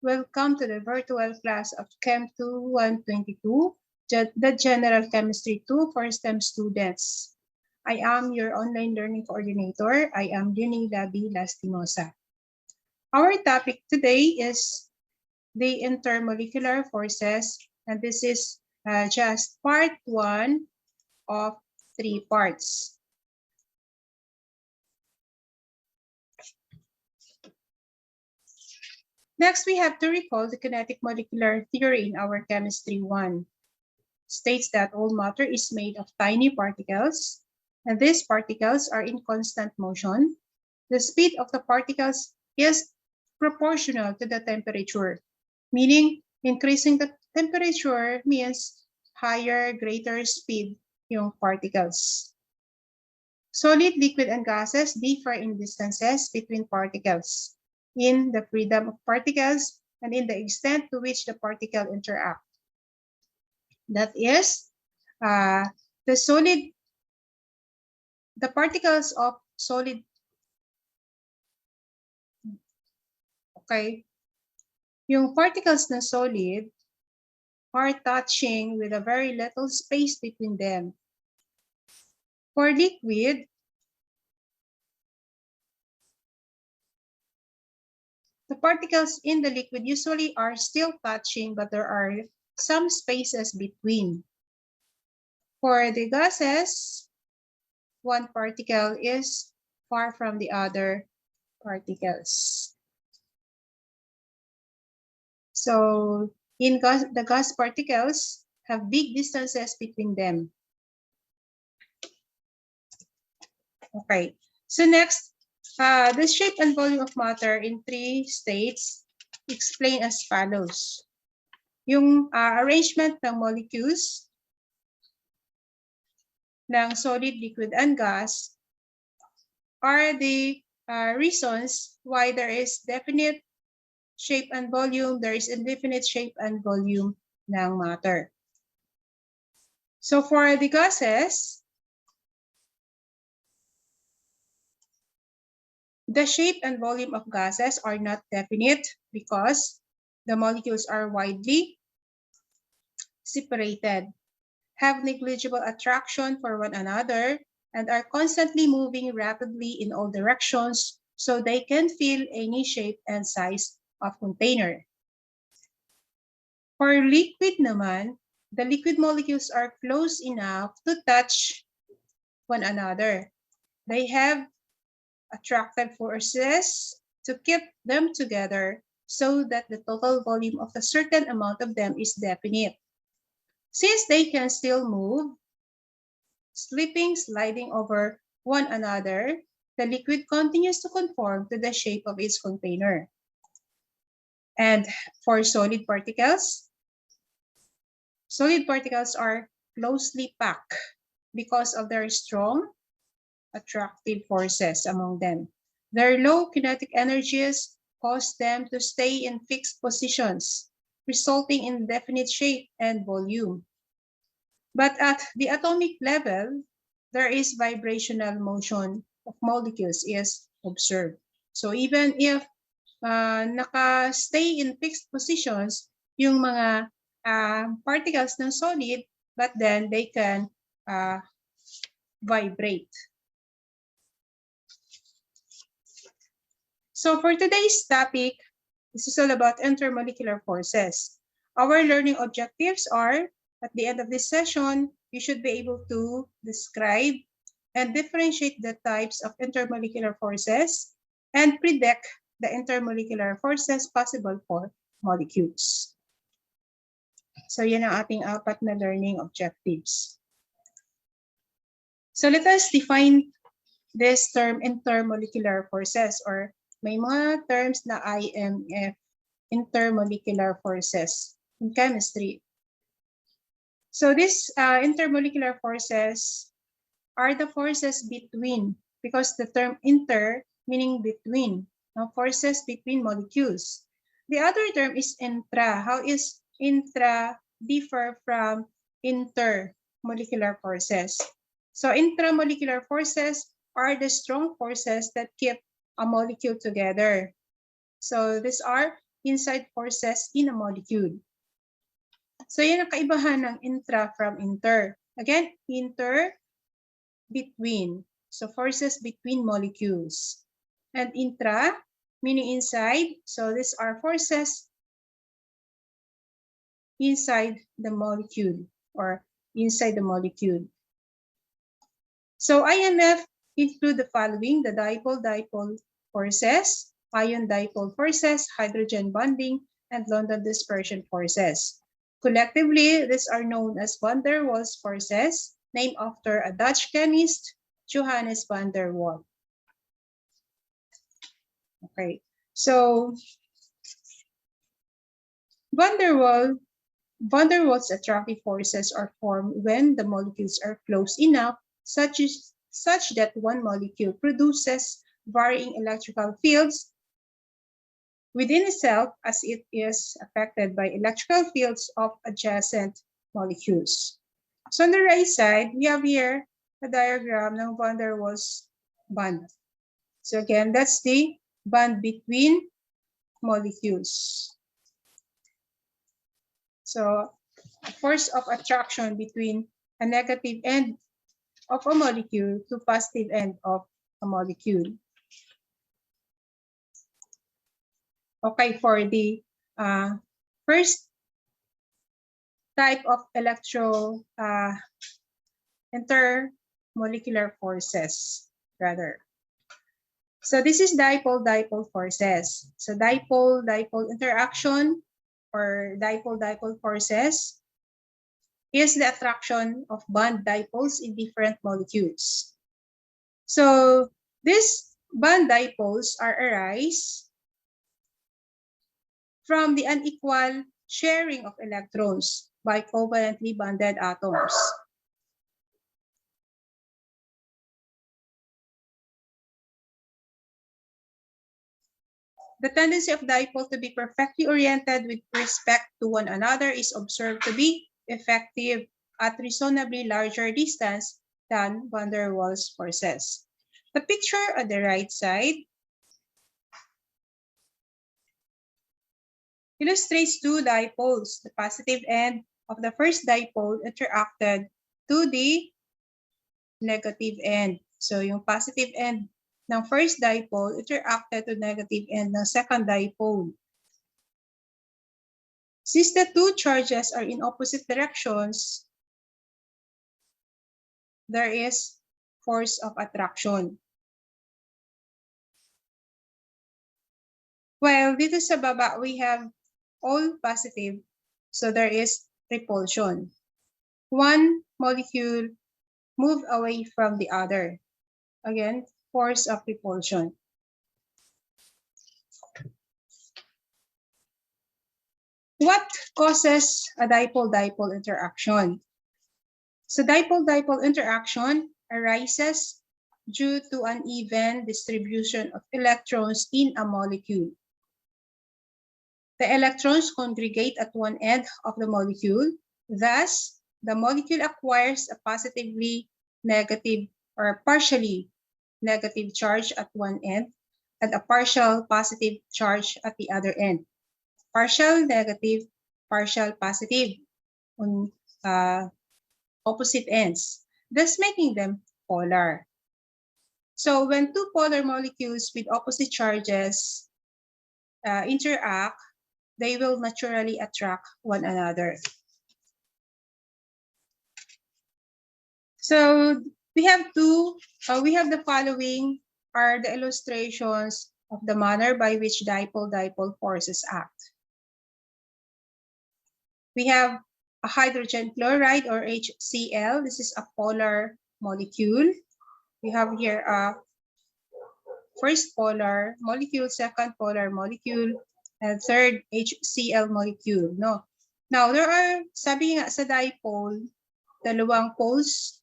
Welcome to the virtual class of Chem 2122, the General Chemistry 2 for STEM students. I am your online learning coordinator. I am Lastimosa. Our topic today is the intermolecular forces, and this is just part 1 of 3 parts. Next, we have to recall the kinetic molecular theory in our Chemistry 1. States that all matter is made of tiny particles, and these particles are in constant motion. The speed of the particles is proportional to the temperature, meaning increasing the temperature means higher, greater speed yung particles. Solid, liquid, and gases differ in distances between particles, in the freedom of particles, and in the extent to which the particle interact. That is, the particles of solid, okay, yung particles na solid are touching with a very little space between them. For liquid, the particles in the liquid usually are still touching, but there are some spaces between. For the gases, one particle is far from the other particles. So the gas particles have big distances between them. Okay, so next, the shape and volume of matter in 3 states explain as follows. Yung arrangement ng molecules ng solid, liquid, and gas are the reasons why there is definite shape and volume, there is indefinite shape and volume ng matter. So for the gases, the shape and volume of gases are not definite because the molecules are widely separated, have negligible attraction for one another, and are constantly moving rapidly in all directions so they can fill any shape and size of container. For liquid naman, the liquid molecules are close enough to touch one another. They have attractive forces to keep them together so that the total volume of a certain amount of them is definite. Since they can still move, slipping, sliding over one another, the liquid continues to conform to the shape of its container. And for solid particles are closely packed because of their strong attractive forces among them. Their low kinetic energies cause them to stay in fixed positions, resulting in definite shape and volume. But at the atomic level, there is vibrational motion of molecules is observed. So even if naka-stay in fixed positions yung mga particles ng solid, but then they can vibrate. So for today's topic, this is all about intermolecular forces. Our learning objectives are, at the end of this session, you should be able to describe and differentiate the types of intermolecular forces and predict the intermolecular forces possible for molecules. So yan ang ating 4 na learning objectives. So let us define this term intermolecular forces, or may mga terms na IMF, intermolecular forces in chemistry. So these intermolecular forces are the forces between, because the term inter meaning between, forces between molecules. The other term is intra. How is intra differ from intermolecular forces? So intramolecular forces are the strong forces that keep a molecule together. So these are inside forces in a molecule. So yan ang kaibahan ng intra from inter. Again, inter, between. So forces between molecules. And intra, meaning inside. So these are forces inside the molecule or inside the molecule. So IMF include the following: the dipole-dipole forces, ion-dipole forces, hydrogen bonding, and London dispersion forces. Collectively, these are known as van der Waals forces, named after a Dutch chemist, Johannes van der Waal. Okay, so van der Waals attractive forces are formed when the molecules are close enough such that one molecule produces varying electrical fields within itself as it is affected by electrical fields of adjacent molecules. So on the right side, we have here a diagram ng van der Waals bond. So again, that's the bond between molecules. So a force of attraction between a negative end of a molecule to positive end of a molecule. Okay, for the first type of intermolecular forces, rather. So this is dipole-dipole forces. So dipole-dipole interaction or dipole-dipole forces is the attraction of bond dipoles in different molecules. So these bond dipoles are arise from the unequal sharing of electrons by covalently bonded atoms. The tendency of dipole to be perfectly oriented with respect to one another is observed to be effective at reasonably larger distance than van der Waals forces. The picture on the right side illustrates two dipoles. The positive end of the first dipole interacted to the negative end. So yung positive end ng first dipole interacted to negative end ng second dipole. Since the two charges are in opposite directions, there is force of attraction. While dito sa baba, we have all positive, so there is repulsion. One molecule move away from the other. Again, force of repulsion. What causes a dipole-dipole interaction? So dipole-dipole interaction arises due to uneven distribution of electrons in a molecule. The electrons congregate at one end of the molecule. Thus, the molecule acquires a positively negative or partially negative charge at one end and a partial positive charge at the other end. Partial negative, partial positive on opposite ends, thus making them polar. So when two polar molecules with opposite charges interact, they will naturally attract one another. So we have the following are the illustrations of the manner by which dipole-dipole forces act. We have a hydrogen chloride or HCl. This is a polar molecule. We have here a first polar molecule, second polar molecule, and third HCl molecule. No. Now, there are, sabi nga sa dipole, dalawang poles,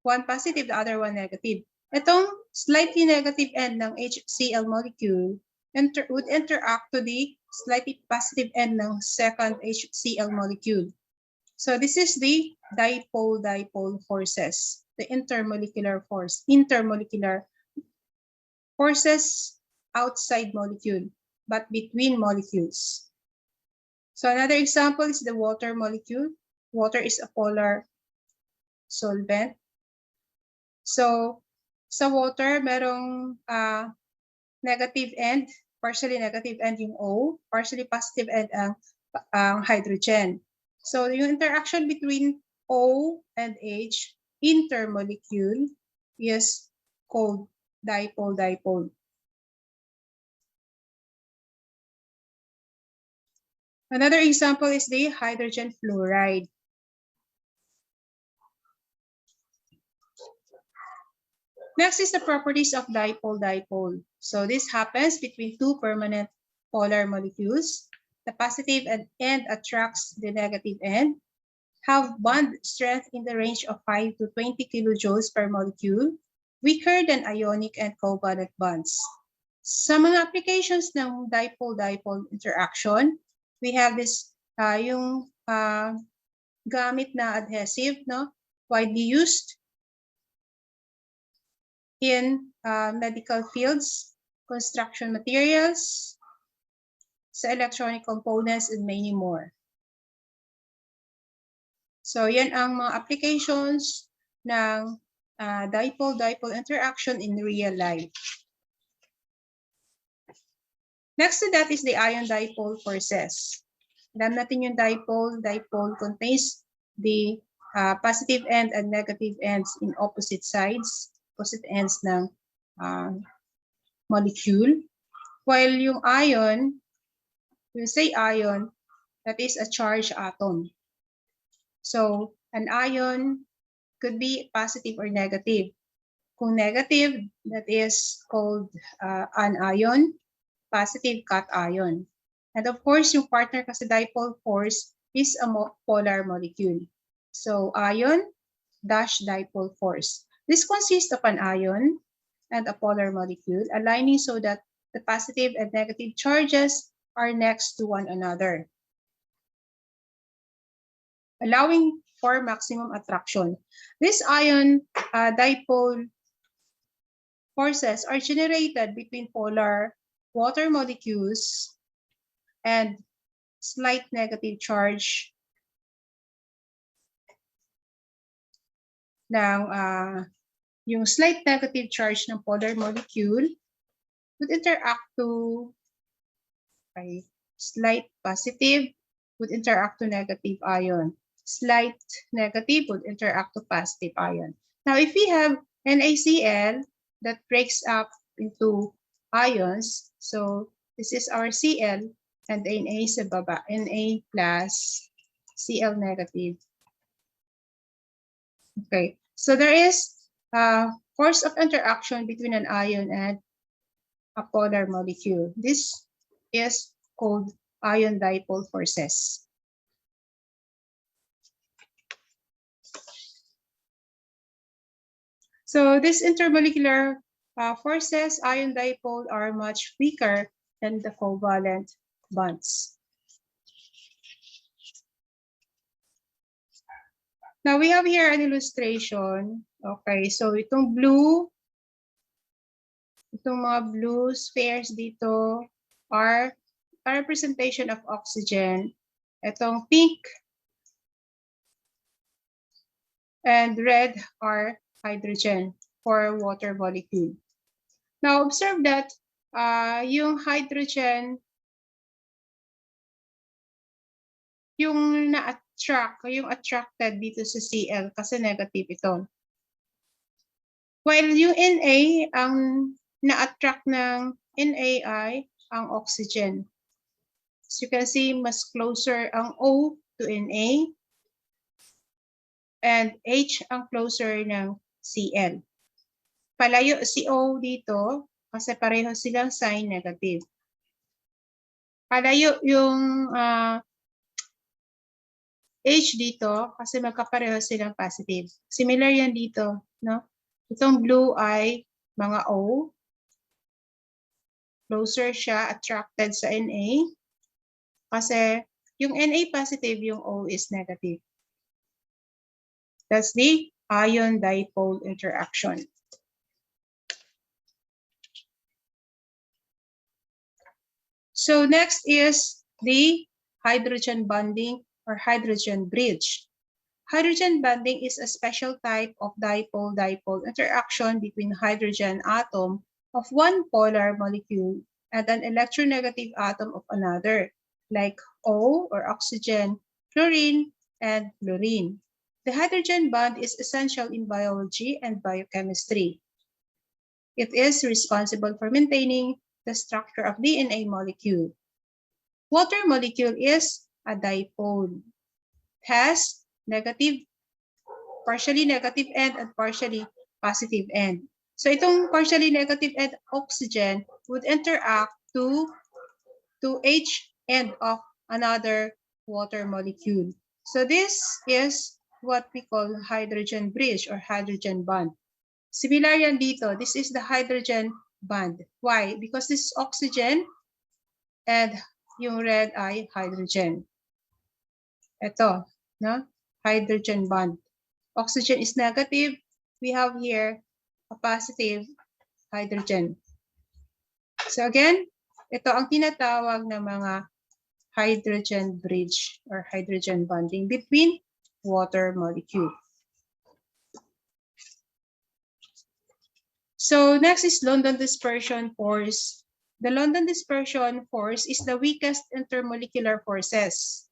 one positive, the other one negative. Itong slightly negative end ng HCl molecule would interact to the slightly positive end ng second HCl molecule. So this is the dipole-dipole forces, the intermolecular forces outside molecule. but between molecules. So another example is the water molecule. Water is a polar solvent. So sa water, merong negative end, partially negative end yung O, partially positive end ang hydrogen. So yung interaction between O and H, intermolecule, is called dipole-dipole. Another example is the hydrogen fluoride. Next is the properties of dipole-dipole. So this happens between two permanent polar molecules. The positive end attracts the negative end, have bond strength in the range of 5 to 20 kilojoules per molecule, weaker than ionic and covalent bonds. Sa mga applications ng dipole-dipole interaction, we have this yung gamit na adhesive, no, widely used in medical fields, construction materials, sa electronic components, and many more. So yan ang mga applications ng dipole-dipole interaction in real life. Next to that is the ion-dipole forces. Alam natin yung dipole contains the positive end and negative ends in opposite sides, opposite ends ng molecule. While yung ion, we say ion, that is a charged atom. So an ion could be positive or negative. Kung negative, that is called anion. Positive cation. And of course, yung partner kasi dipole force is a polar molecule. So ion dash dipole force. This consists of an ion and a polar molecule aligning so that the positive and negative charges are next to one another, allowing for maximum attraction. These ion dipole forces are generated between polar water molecules and slight negative charge ng yung slight negative charge ng polar molecule would interact to slight positive would interact to negative ion. Slight negative would interact to positive ion. Now, if we have NaCl that breaks up into ions, so this is our Cl and Na sa baba, Na plus Cl negative. Okay, so there is a force of interaction between an ion and a polar molecule. This is called ion-dipole forces. So this intermolecular forces, ion-dipole, are much weaker than the covalent bonds. Now we have here an illustration. Okay, so itong blue, itong mga blue spheres dito are a representation of oxygen. Itong pink and red are hydrogen for water molecule. Now observe that yung hydrogen, yung na-attract, yung attracted dito sa Cl kasi negative ito. While yung Na, ang na-attract ng Na ay ang oxygen. As you can see, mas closer ang O to Na and H ang closer ng Cl. Palayo si O dito kasi pareho silang sign negative. Palayo yung H dito kasi magkapareho silang positive. Similar yan dito, no? Itong blue ay mga O. Closer siya, attracted sa Na. Kasi yung Na positive, yung O is negative. That's the ion-dipole interaction. So next is the hydrogen bonding or hydrogen bridge. Hydrogen bonding is a special type of dipole-dipole interaction between hydrogen atom of one polar molecule and an electronegative atom of another, like O or oxygen, chlorine, and fluorine. The hydrogen bond is essential in biology and biochemistry. It is responsible for maintaining the structure of DNA molecule. Water molecule is a dipole. It has partially negative end and partially positive end. So itong partially negative end oxygen would interact to H end of another water molecule. So this is what we call hydrogen bridge or hydrogen bond. Similar yan dito. This is the hydrogen bond. Why? Because this is oxygen and yung red ay hydrogen. Ito, no? Hydrogen bond. Oxygen is negative. We have here a positive hydrogen. So again, ito ang tinatawag na mga hydrogen bridge or hydrogen bonding between water molecule. So next is London dispersion force. The London dispersion force is the weakest intermolecular forces.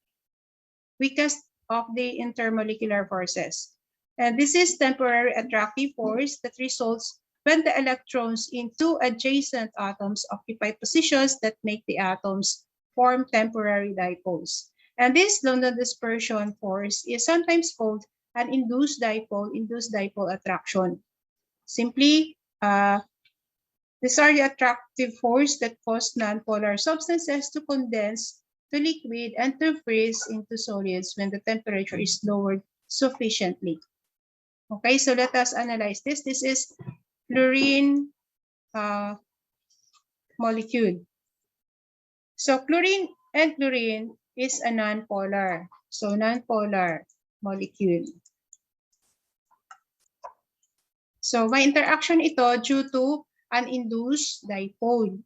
Weakest of the intermolecular forces. And this is temporary attractive force that results when the electrons in two adjacent atoms occupy positions that make the atoms form temporary dipoles. And this London dispersion force is sometimes called an induced dipole attraction. Simply, these are the attractive force that cause nonpolar substances to condense to liquid and to freeze into solids when the temperature is lowered sufficiently. Okay, so let us analyze this. This is fluorine molecule. So chlorine and fluorine is a nonpolar. So nonpolar molecule. So may interaction ito due to an induced dipole.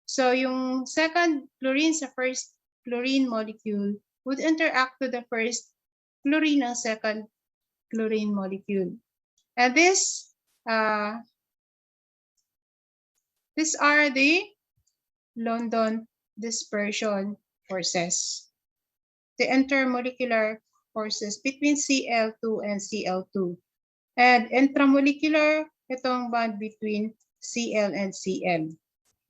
So yung second fluorine sa first fluorine molecule would interact to the first fluorine ng second fluorine molecule. And these are the London dispersion forces. The intermolecular forces between Cl2 and Cl2. And intramolecular, itong bond between Cl and Cl.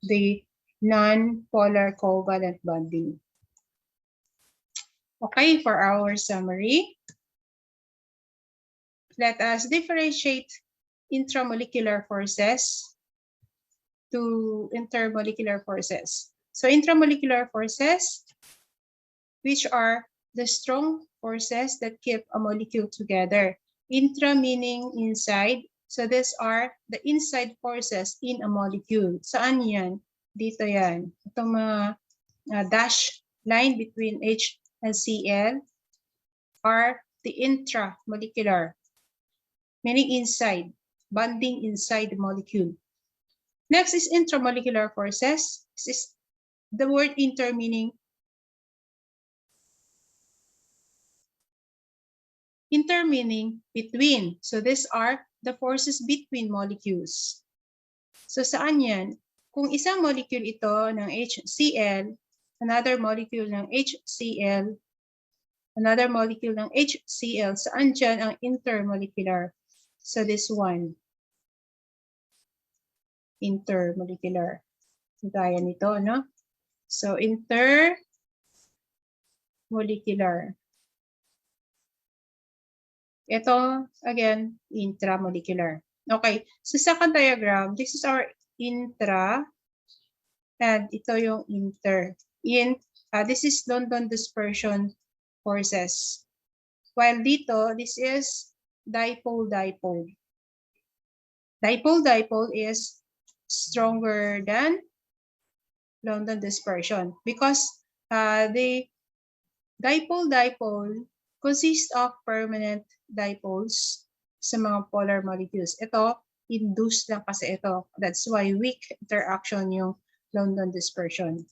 The non-polar covalent bonding. Okay, for our summary, let us differentiate intramolecular forces to intermolecular forces. So intramolecular forces, which are the strong forces that keep a molecule together. Intra meaning inside. So these are the inside forces in a molecule. Saan yan? Dito yan. Itong mga dash line between H and Cl are the intramolecular, meaning inside, bonding inside the molecule. Next is intramolecular forces. This is the word inter meaning between. So these are the forces between molecules. So saan yan? Kung isang molecule ito ng HCl, another molecule ng HCl, another molecule ng HCl, saan dyan ang intermolecular? So this one. Intermolecular. Gaya nito, no? So intermolecular. Ito, again, intramolecular. Okay, so second diagram, this is our intra, and ito yung inter. This is London dispersion forces. While dito, this is dipole-dipole. Dipole-dipole is stronger than London dispersion because the dipole-dipole consists of permanent dipoles sa mga polar molecules. Ito, induced lang kasi ito. That's why weak interaction yung London dispersion.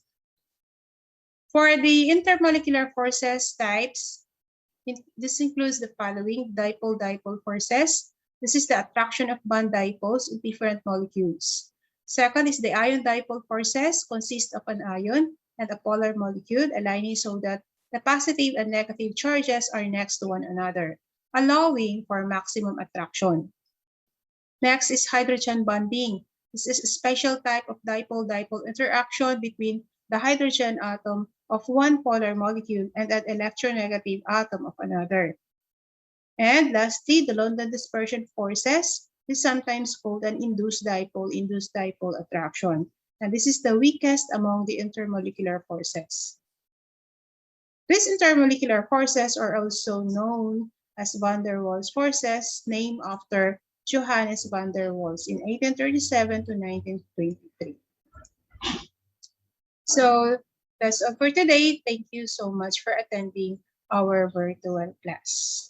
For the intermolecular forces types, this includes the following: dipole-dipole forces. This is the attraction of bond dipoles in different molecules. Second is the ion-dipole forces, consist of an ion and a polar molecule aligning so that the positive and negative charges are next to one another, allowing for maximum attraction. Next is hydrogen bonding. This is a special type of dipole-dipole interaction between the hydrogen atom of one polar molecule and an electronegative atom of another. And lastly, the London dispersion forces is sometimes called an induced dipole attraction. And this is the weakest among the intermolecular forces. These intermolecular forces are also known as van der Waals forces, named after Johannes van der Waals in 1837 to 1923. So that's all for today. Thank you so much for attending our virtual class.